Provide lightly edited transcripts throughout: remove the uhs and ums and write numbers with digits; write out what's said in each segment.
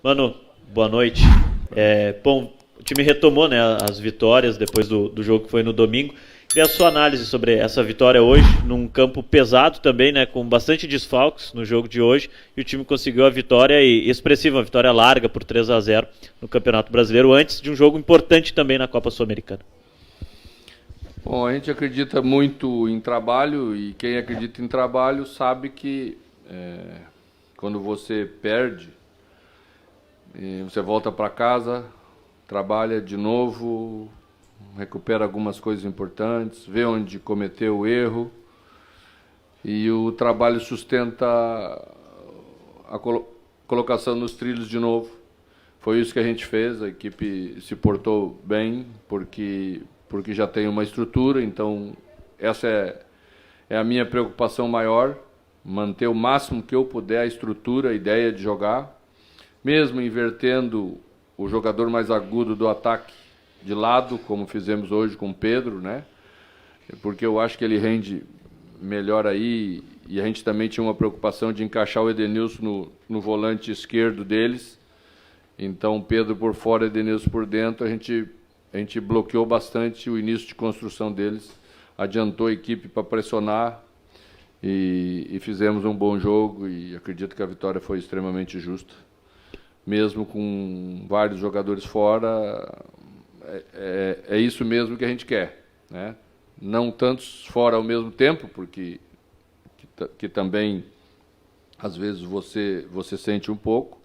Mano, boa noite. Bom, o time retomou, né, as vitórias depois do jogo que foi no domingo. Queria a sua análise sobre essa vitória hoje, num campo pesado também, né, com bastante desfalques no jogo de hoje, e o time conseguiu a vitória expressiva, uma vitória larga por 3-0 no Campeonato Brasileiro, antes de um jogo importante também na Copa Sul-Americana. Bom, a gente acredita muito em trabalho, e quem acredita em trabalho sabe que quando você perde, você volta para casa, trabalha de novo, recupera algumas coisas importantes, vê onde cometeu o erro, e o trabalho sustenta a colocação nos trilhos de novo. Foi isso que a gente fez, a equipe se portou bem, porque já tem uma estrutura, então essa é a minha preocupação maior, manter o máximo que eu puder a estrutura, a ideia de jogar, mesmo invertendo o jogador mais agudo do ataque de lado, como fizemos hoje com o Pedro, né? Porque eu acho que ele rende melhor aí, e a gente também tinha uma preocupação de encaixar o Edenilson no volante esquerdo deles. Então, Pedro por fora, Edenilson por dentro, a gente bloqueou bastante o início de construção deles, adiantou a equipe para pressionar e fizemos um bom jogo, e acredito que a vitória foi extremamente justa. Mesmo com vários jogadores fora, é isso mesmo que a gente quer, né? Não tantos fora ao mesmo tempo, porque que também, às vezes, você sente um pouco,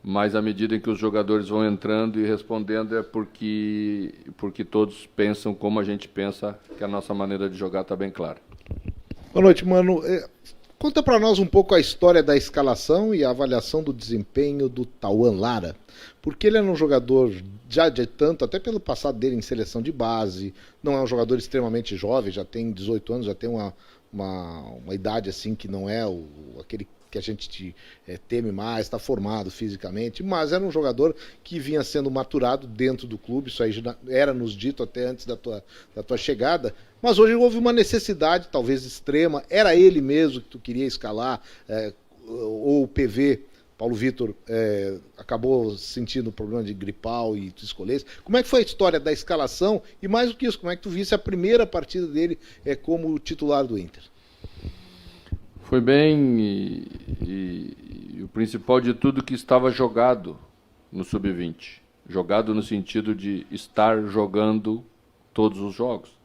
mas à medida em que os jogadores vão entrando e respondendo, é porque todos pensam como a gente pensa, que a nossa maneira de jogar está bem clara. Boa noite, mano. Conta para nós um pouco a história da escalação e a avaliação do desempenho do Tauan Lara, porque ele é um jogador já de tanto, até pelo passado dele em seleção de base, não é um jogador extremamente jovem, já tem 18 anos, já tem uma idade assim que não é aquele que a gente teme mais, está formado fisicamente, mas era um jogador que vinha sendo maturado dentro do clube, isso aí já era nos dito até antes da tua chegada, mas hoje houve uma necessidade, talvez extrema, era ele mesmo que tu queria escalar, ou o PV, Paulo Vitor, acabou sentindo problema de gripal e tu escolhesse. Como é que foi a história da escalação e mais do que isso, como é que tu visse a primeira partida dele como titular do Inter? Foi bem, e o principal de tudo que estava jogado no Sub-20. Jogado no sentido de estar jogando todos os jogos.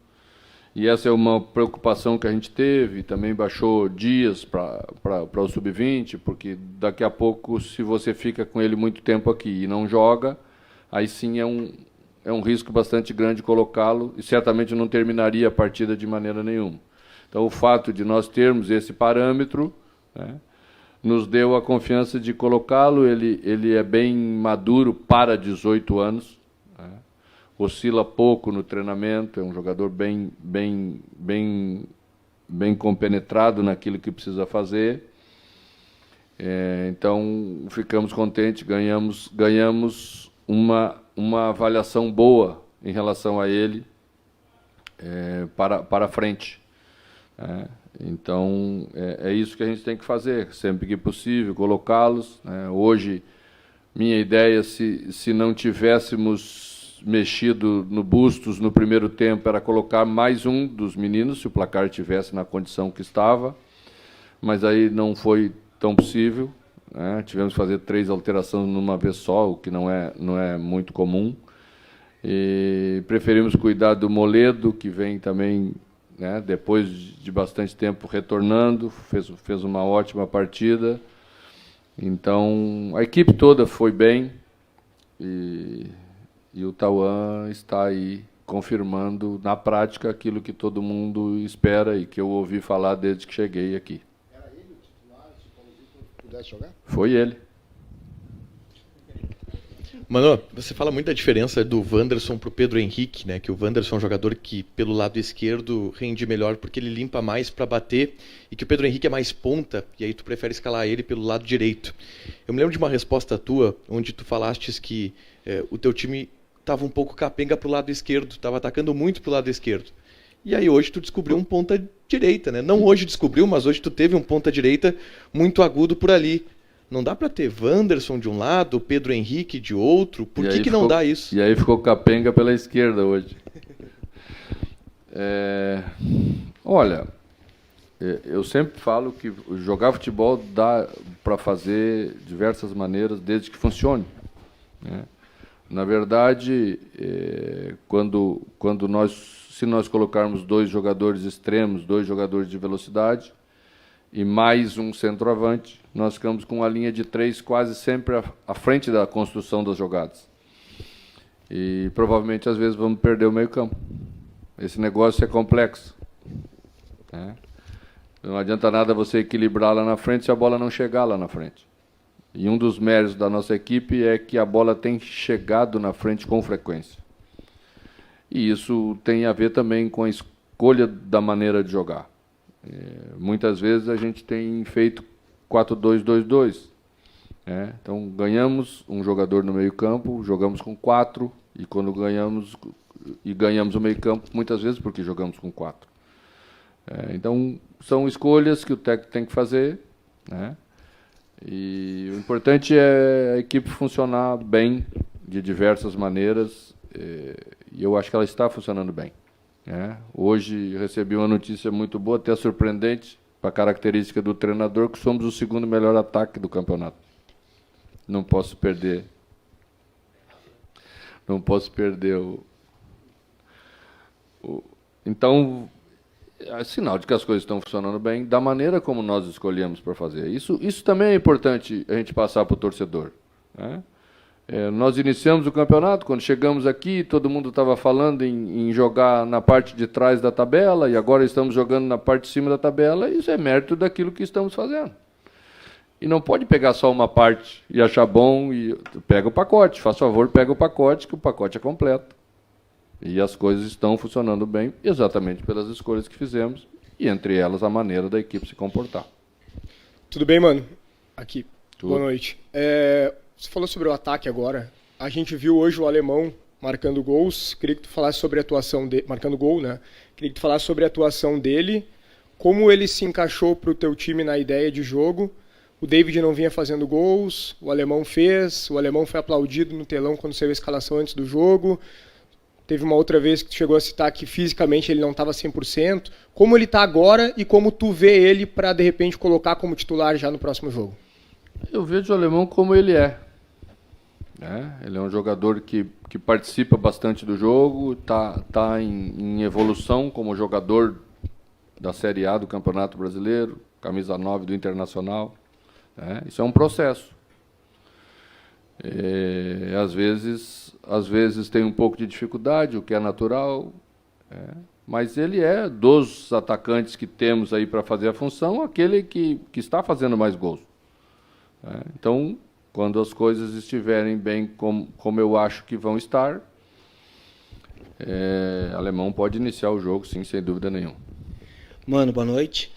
E essa é uma preocupação que a gente teve, também baixou dias para o Sub-20, porque daqui a pouco, se você fica com ele muito tempo aqui e não joga, aí sim é um risco bastante grande colocá-lo, e certamente não terminaria a partida de maneira nenhuma. Então, o fato de nós termos esse parâmetro, né, nos deu a confiança de colocá-lo. Ele é bem maduro para 18 anos, né, oscila pouco no treinamento, é um jogador bem compenetrado naquilo que precisa fazer. Então, ficamos contentes, ganhamos uma avaliação boa em relação a ele para frente. Então, é isso que a gente tem que fazer, sempre que possível, colocá-los. Hoje, minha ideia, se não tivéssemos mexido no Bustos no primeiro tempo, era colocar mais um dos meninos, se o placar estivesse na condição que estava, mas aí não foi tão possível, né? Tivemos que fazer 3 alterações numa vez só, o que não é muito comum. E preferimos cuidar do Moledo, que vem também, né, depois de bastante tempo retornando, fez uma ótima partida. Então, a equipe toda foi bem, e o Tauan está aí confirmando na prática aquilo que todo mundo espera e que eu ouvi falar desde que cheguei aqui. Era ele o titular, se o Paulo Vitor pudesse jogar? Foi ele. Mano, você fala muito da diferença do Wanderson pro Pedro Henrique, né? Que o Wanderson é um jogador que pelo lado esquerdo rende melhor porque ele limpa mais para bater, e que o Pedro Henrique é mais ponta, e aí tu prefere escalar ele pelo lado direito. Eu me lembro de uma resposta tua onde tu falastes que o teu time estava um pouco capenga pro lado esquerdo, estava atacando muito pro lado esquerdo. E aí hoje tu descobriu um ponta direita, né? Não hoje descobriu, mas hoje tu teve um ponta direita muito agudo por ali. Não dá para ter Wanderson de um lado, Pedro Henrique de outro. Por que não ficou, dá isso? E aí ficou capenga pela esquerda hoje. Olha, eu sempre falo que jogar futebol dá para fazer diversas maneiras, desde que funcione, né? Na verdade, se nós colocarmos 2 jogadores extremos, 2 jogadores de velocidade e mais um centroavante, nós ficamos com uma linha de 3 quase sempre à frente da construção das jogadas. E provavelmente, às vezes, vamos perder o meio-campo. Esse negócio é complexo, né? Não adianta nada você equilibrar lá na frente se a bola não chegar lá na frente. E um dos méritos da nossa equipe é que a bola tem chegado na frente com frequência. E isso tem a ver também com a escolha da maneira de jogar. Muitas vezes a gente tem feito 4-2-2-2. Então, ganhamos um jogador no meio-campo, jogamos com 4, e quando ganhamos o meio-campo, muitas vezes porque jogamos com 4. Então, são escolhas que o técnico tem que fazer, né? E o importante é a equipe funcionar bem, de diversas maneiras, e eu acho que ela está funcionando bem, né? Hoje recebi uma notícia muito boa, até surpreendente, para a característica do treinador, que somos o 2º melhor ataque do campeonato. Não posso perder Então, é sinal de que as coisas estão funcionando bem, da maneira como nós escolhemos para fazer. Isso também é importante a gente passar para o torcedor, né? Nós iniciamos o campeonato, quando chegamos aqui, todo mundo estava falando em jogar na parte de trás da tabela, e agora estamos jogando na parte de cima da tabela. Isso é mérito daquilo que estamos fazendo. E não pode pegar só uma parte e achar bom, e pega o pacote, faz favor, pega o pacote, que o pacote é completo. E as coisas estão funcionando bem exatamente pelas escolhas que fizemos, e entre elas a maneira da equipe se comportar. Tudo bem, mano? Aqui. Tudo. Boa noite. Você falou sobre o ataque agora. A gente viu hoje o alemão marcando gols. Queria que tu falasse sobre a atuação dele, marcando gol, né? Queria que tu falasse sobre a atuação dele, como ele se encaixou para o teu time na ideia de jogo. O David não vinha fazendo gols, o alemão fez, o alemão foi aplaudido no telão quando saiu a escalação antes do jogo. Teve uma outra vez que tu chegou a citar que fisicamente ele não estava 100%. Como ele está agora e como tu vê ele para, de repente, colocar como titular já no próximo jogo? Eu vejo o alemão como ele é. Ele é um jogador que participa bastante do jogo, tá em evolução como jogador da Série A do Campeonato Brasileiro, camisa 9 do Internacional. Isso é um processo. Às vezes tem um pouco de dificuldade, o que é natural, mas ele é, dos atacantes que temos aí para fazer a função, aquele que está fazendo mais gols. Então, quando as coisas estiverem bem como eu acho que vão estar, alemão pode iniciar o jogo, sim, sem dúvida nenhuma. Mano, boa noite.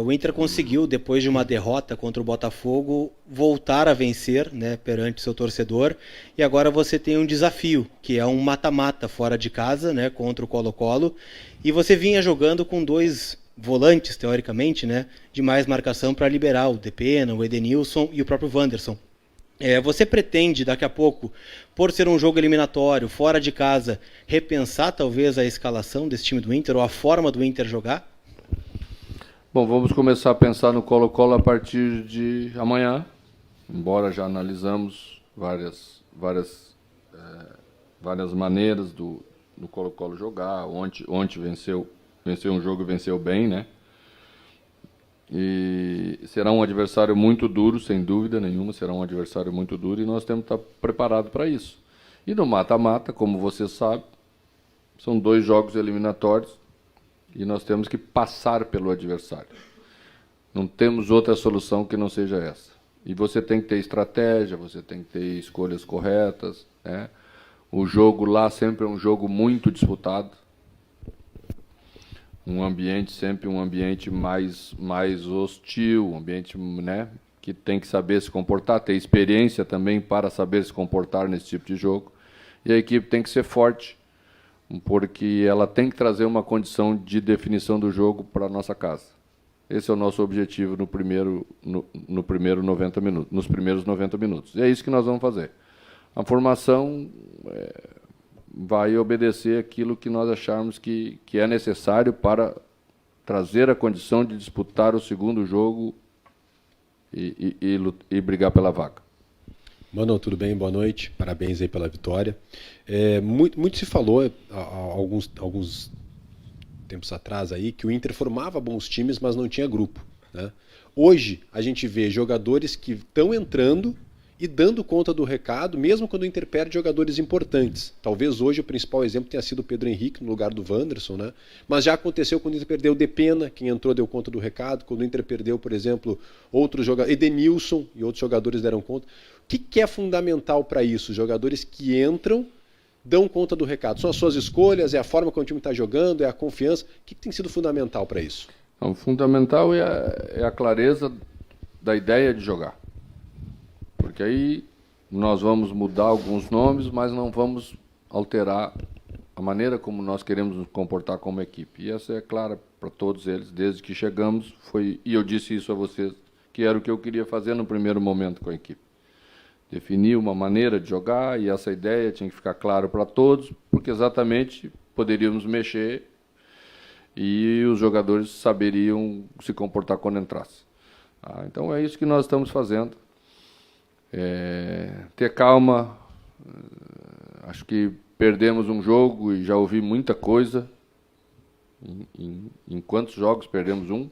O Inter conseguiu, depois de uma derrota contra o Botafogo, voltar a vencer, né, perante seu torcedor. E agora você tem um desafio, que é um mata-mata fora de casa, né, contra o Colo-Colo. E você vinha jogando com 2 volantes, teoricamente, né, de mais marcação para liberar o Depena, o Edenilson e o próprio Wanderson. Você pretende, daqui a pouco, por ser um jogo eliminatório, fora de casa, repensar talvez a escalação desse time do Inter ou a forma do Inter jogar? Bom, vamos começar a pensar no Colo-Colo a partir de amanhã, embora já analisamos várias maneiras do Colo-Colo jogar. Ontem venceu um jogo e venceu bem, né? E será um adversário muito duro, sem dúvida nenhuma, será um adversário muito duro, e nós temos que estar preparados para isso. E no mata-mata, como você sabe, são 2 jogos eliminatórios, e nós temos que passar pelo adversário. Não temos outra solução que não seja essa. E você tem que ter estratégia, você tem que ter escolhas corretas, né? O jogo lá sempre é um jogo muito disputado. Sempre um ambiente mais hostil, um ambiente, né, que tem que saber se comportar, ter experiência também para saber se comportar nesse tipo de jogo. E a equipe tem que ser forte, porque ela tem que trazer uma condição de definição do jogo para a nossa casa. Esse é o nosso objetivo no primeiro 90 minutos, nos primeiros 90 minutos. E é isso que nós vamos fazer. A formação vai obedecer aquilo que nós acharmos que é necessário para trazer a condição de disputar o segundo jogo e brigar pela vaga. Mano, tudo bem? Boa noite. Parabéns aí pela vitória. Muito se falou há alguns tempos atrás aí que o Inter formava bons times, mas não tinha grupo, né? Hoje a gente vê jogadores que estão entrando e dando conta do recado, mesmo quando o Inter perde jogadores importantes. Talvez hoje o principal exemplo tenha sido o Pedro Henrique no lugar do Wanderson, né? Mas já aconteceu quando o Inter perdeu o Depena, quem entrou deu conta do recado. Quando o Inter perdeu, por exemplo, outros jogadores, Edenilson e outros jogadores deram conta. O que é fundamental para isso? Jogadores que entram, dão conta do recado. São as suas escolhas, é a forma como o time está jogando, é a confiança. O que tem sido fundamental para isso? O fundamental é a clareza da ideia de jogar. Porque aí nós vamos mudar alguns nomes, mas não vamos alterar a maneira como nós queremos nos comportar como equipe. E essa é clara para todos eles, desde que chegamos. E eu disse isso a vocês, que era o que eu queria fazer no primeiro momento com a equipe. Definir uma maneira de jogar, e essa ideia tinha que ficar clara para todos, porque exatamente poderíamos mexer e os jogadores saberiam se comportar quando entrasse. Então é isso que nós estamos fazendo. Ter calma. Acho que perdemos um jogo e já ouvi muita coisa. Em quantos jogos perdemos um?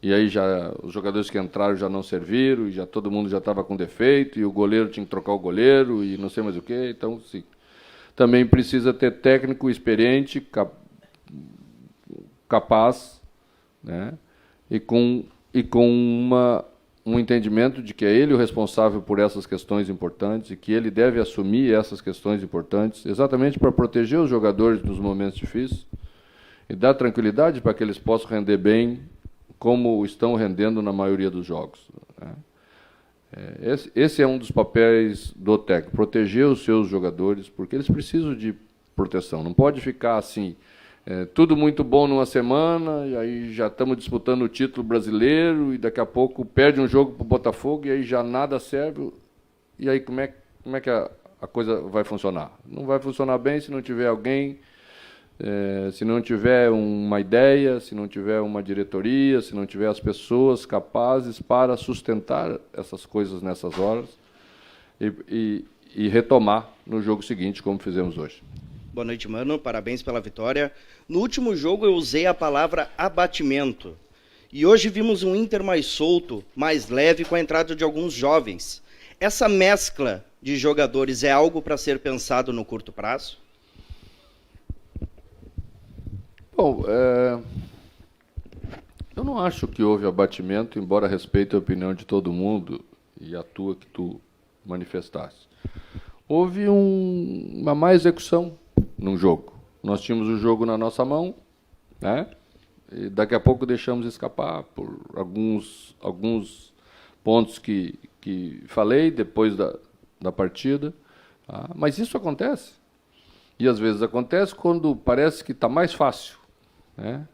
E aí já os jogadores que entraram já não serviram, e já todo mundo já estava com defeito, e o goleiro tinha que trocar o goleiro, e não sei mais o quê. Então, sim, também precisa ter técnico experiente, capaz, né? E com um entendimento de que é ele o responsável por essas questões importantes e que ele deve assumir essas questões importantes, exatamente para proteger os jogadores nos momentos difíceis e dar tranquilidade para que eles possam render bem, como estão rendendo na maioria dos jogos, né? Esse é um dos papéis do técnico, proteger os seus jogadores, porque eles precisam de proteção. Não pode ficar assim, tudo muito bom numa semana, e aí já estamos disputando o título brasileiro, e daqui a pouco perde um jogo para o Botafogo, e aí já nada serve. E aí como é que a coisa vai funcionar? Não vai funcionar bem se não tiver alguém, se não tiver uma ideia, se não tiver uma diretoria, se não tiver as pessoas capazes para sustentar essas coisas nessas horas e retomar no jogo seguinte, como fizemos hoje. Boa noite, mano. Parabéns pela vitória. No último jogo eu usei a palavra abatimento. E hoje vimos um Inter mais solto, mais leve, com a entrada de alguns jovens. Essa mescla de jogadores é algo para ser pensado no curto prazo? Bom, eu não acho que houve abatimento, embora respeite a opinião de todo mundo e a tua que tu manifestaste. Houve uma má execução num jogo. Nós tínhamos o jogo na nossa mão, né? E daqui a pouco deixamos escapar por alguns pontos que falei depois da partida. Tá? Mas isso acontece. E às vezes acontece quando parece que está mais fácil, né?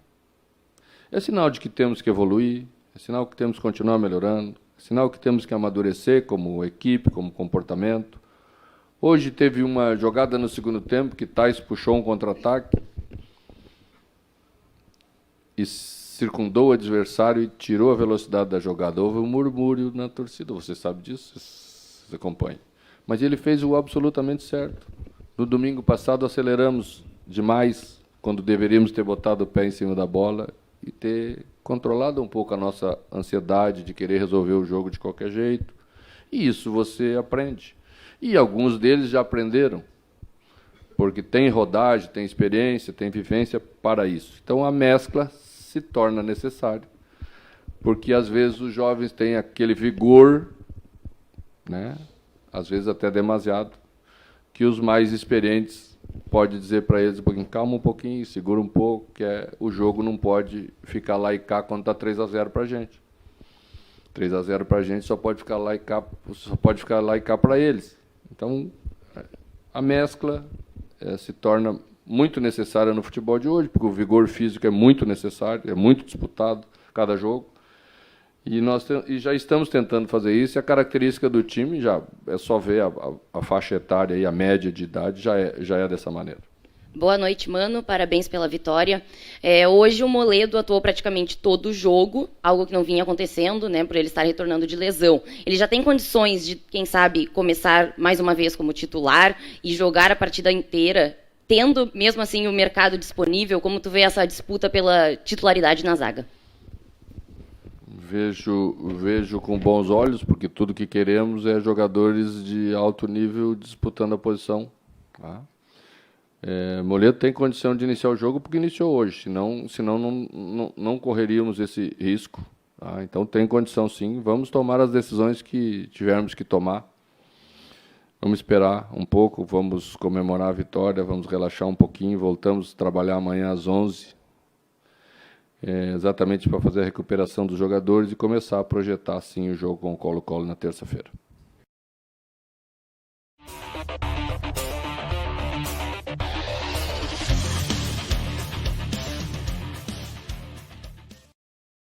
É sinal de que temos que evoluir, é sinal que temos que continuar melhorando, é sinal que temos que amadurecer como equipe, como comportamento. Hoje teve uma jogada no segundo tempo que Tais puxou um contra-ataque e circundou o adversário e tirou a velocidade da jogada. Houve um murmúrio na torcida, você sabe disso, você acompanha. Mas ele fez o absolutamente certo. No domingo passado aceleramos demais, quando deveríamos ter botado o pé em cima da bola e ter controlado um pouco a nossa ansiedade de querer resolver o jogo de qualquer jeito. E isso você aprende. E alguns deles já aprenderam, porque tem rodagem, tem experiência, tem vivência para isso. Então a mescla se torna necessária, porque às vezes os jovens têm aquele vigor, né, às vezes até demasiado, que os mais experientes podem dizer para eles, calma um pouquinho, segura um pouco, que o jogo não pode ficar lá e cá quando está 3-0 para a gente. 3-0 para a gente só pode ficar lá e cá para eles. Então, a mescla se torna muito necessária no futebol de hoje, porque o vigor físico é muito necessário, é muito disputado, cada jogo. E já estamos tentando fazer isso, e a característica do time, já é só ver a faixa etária e a média de idade, já é dessa maneira. Boa noite, Mano. Parabéns pela vitória. Hoje o Moledo atuou praticamente todo o jogo, algo que não vinha acontecendo, né, por ele estar retornando de lesão. Ele já tem condições de, quem sabe, começar mais uma vez como titular e jogar a partida inteira, tendo mesmo assim o mercado disponível. Como tu vê essa disputa pela titularidade na zaga? Vejo com bons olhos, porque tudo que queremos é jogadores de alto nível disputando a posição. Tá? Moledo tem condição de iniciar o jogo porque iniciou hoje, senão não correríamos esse risco. Tá? Então tem condição sim, vamos tomar as decisões que tivermos que tomar. Vamos esperar um pouco, vamos comemorar a vitória, vamos relaxar um pouquinho, voltamos a trabalhar amanhã às 11h. Exatamente para fazer a recuperação dos jogadores e começar a projetar sim o jogo com o Colo-Colo na terça-feira.